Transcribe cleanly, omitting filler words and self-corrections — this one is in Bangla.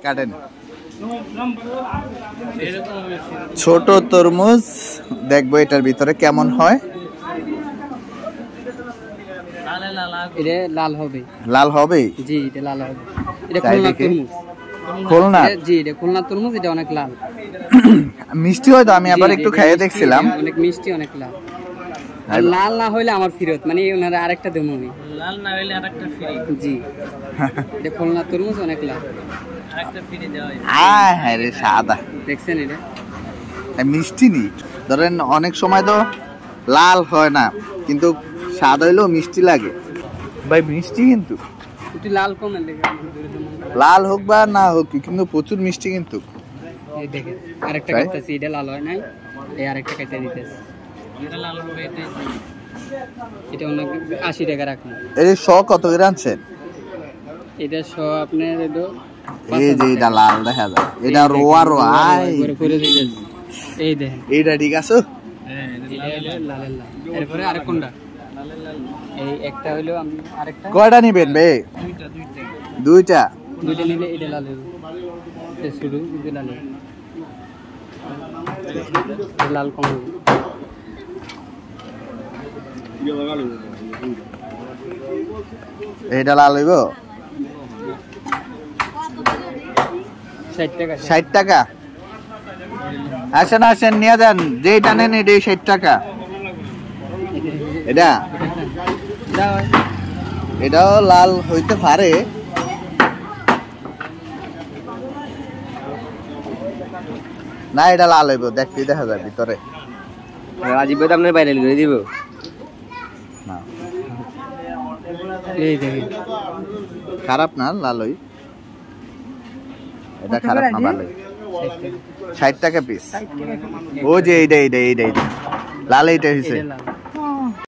কাটেন। ছোট তরমুজ দেখবো এটার ভিতরে কেমন হয়। এটা লাল হবে। লাল হবে? জি এটা লাল হবে। এটা খুলনা তরমুজ। খুলনা? জি এটা খুলনা তরমুজ, এটা অনেক লাল। মিষ্টি হয় তো, আমি আবার একটু খেয়ে দেখছিলাম। অনেক মিষ্টি, অনেক লাল। আর লাল না হইলে আমার ফেরত, মানে ওনারা আরেকটা দেবো আমি। লাল না হইলে আরেকটা ফ্রি। জি এটা খুলনা তরমুজ অনেক লাল, আরেকটা ফ্রি দেওয়া হয়। হ্যাঁ রে সাদা দেখছেন এটা মিষ্টি নি। ধরেন অনেক সময় তো লাল হয় না, কিন্তু স্বাদ হইলেও মিষ্টি লাগে ভাই। মিষ্টি কিন্তু একটু লাল কম লাগে, লাল হোক বা না হোক কিন্তু প্রচুর মিষ্টি কিন্তু। এই দেখেন আরেকটা কাটতেছি, এটা লাল হয় নাই, এই আরেকটা কেটে দিতেছি। এটা লাল হবে, এটা অনেক 80 টাকা রাখুন। এর শ কত করে আনছেন? এটা শ আপনার এই যে এটা লাল দেখা যায়, এটা রোয়া রোয়া করে দিতেছি। এই দেখেন এইটা ঠিক আছে। হ্যাঁ এটা লাল লাল। এরপরে আরেক কোনটা? এই একটা হইলো, আমি আরেকটা কয়টা নেবেন বে? দুইটা। দুইটা নিলে এটা লাল হবে। এই শুরু এটা লাল হবে, লাল কম হবে। এইটা লাল হইব 60 টাকা। 60 টাকা? আসেন আসেন নিয়ে যান, যেটা নেন এটাই 60 টাকা। এটা এটাও লাল হইতে পারে। না এটা লাল হইব, দেখতে দেখা যায় ভিতরে। রাজীব ভাই আপনার বাইরে করে দিব না। এই দেখেন খারাপ না, লাল হই। এটা খারাপ না, ভালোই। 60 টাকা পিস। ও যে এইটা এইটা এইটা লাল, এইটা হইছে।